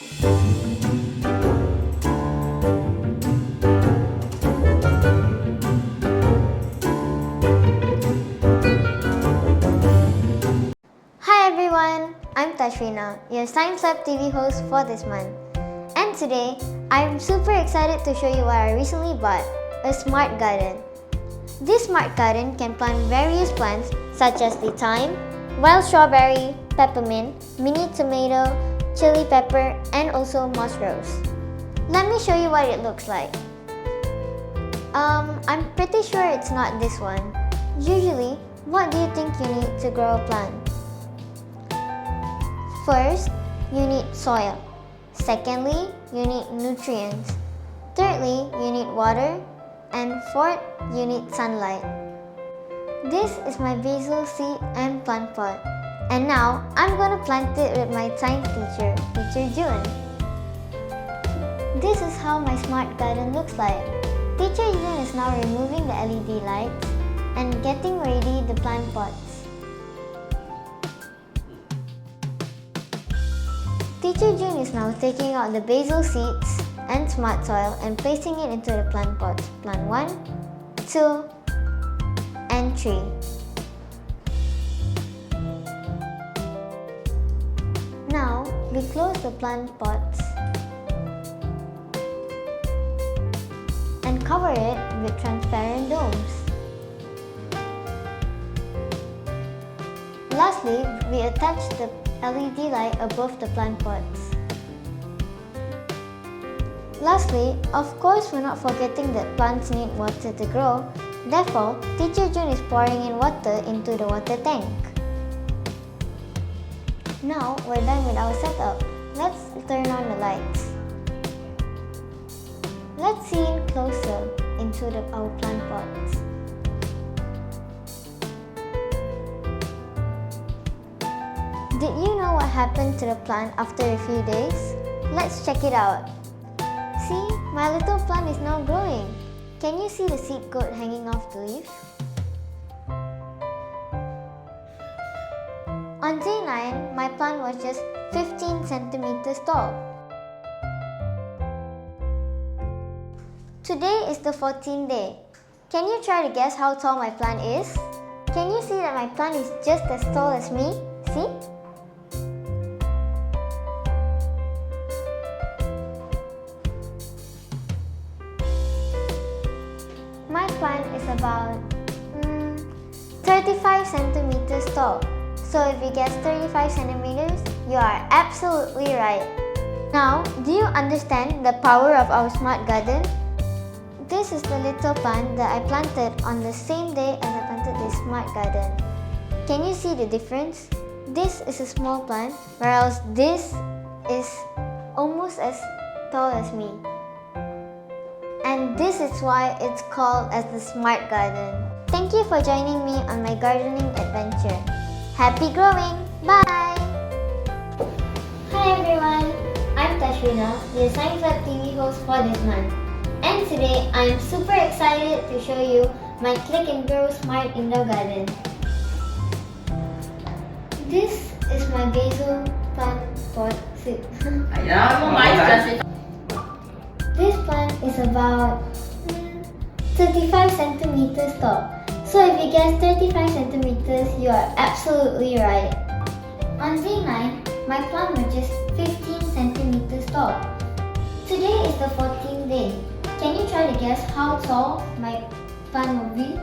Hi everyone, I'm Thaashvinna, your Science Lab TV host for this month. And today, I'm super excited to show you what I recently bought, a smart garden. This smart garden can plant various plants such as the thyme, wild strawberry, peppermint, mini tomato, chili pepper, and also moss rose. Let me show you what it looks like. I'm pretty sure it's not this one. Usually, what do you think you need to grow a plant? First, you need soil. Secondly, you need nutrients. Thirdly, you need water. And fourth, you need sunlight. This is my basil seed and plant pot. And now, I'm going to plant it with my science teacher, Teacher June. This is how my smart garden looks like. Teacher June is now removing the LED lights and getting ready the plant pots. Teacher June is now taking out the basil seeds and smart soil and placing it into the plant pots. Plant 1, 2, and 3. Now, we close the plant pots and cover it with transparent domes. Lastly, we attach the LED light above the plant pots. Lastly, of course, we're not forgetting that plants need water to grow. Therefore, Teacher June is pouring in water into the water tank. Now, we're done with our setup. Let's turn on the lights. Let's see in closer into our plant pots. Did you know what happened to the plant after a few days? Let's check it out. See, my little plant is now growing. Can you see the seed coat hanging off the leaf? On day 9, my plant was just 15 centimeters tall. Today is the 14th day. Can you try to guess how tall my plant is? Can you see that my plant is just as tall as me? See? My plant is about 35 centimeters tall. So if you guess 35 centimeters, you are absolutely right. Now, do you understand the power of our smart garden? This is the little plant that I planted on the same day as I planted this smart garden. Can you see the difference? This is a small plant, whereas this is almost as tall as me. And this is why it's called as the smart garden. Thank you for joining me on my gardening adventure. Happy growing! Bye! Hi everyone! I'm Thaashvinna, your Science Lab TV host for this month. And today, I'm super excited to show you my Click and Grow Smart Indoor Garden. This is my basil plant pot. This plant is about 35 centimeters tall. So if you guess 35 centimeters, you are absolutely right. On day 9, my plant was just 15 centimeters tall. Today is the 14th day. Can you try to guess how tall my plant will be?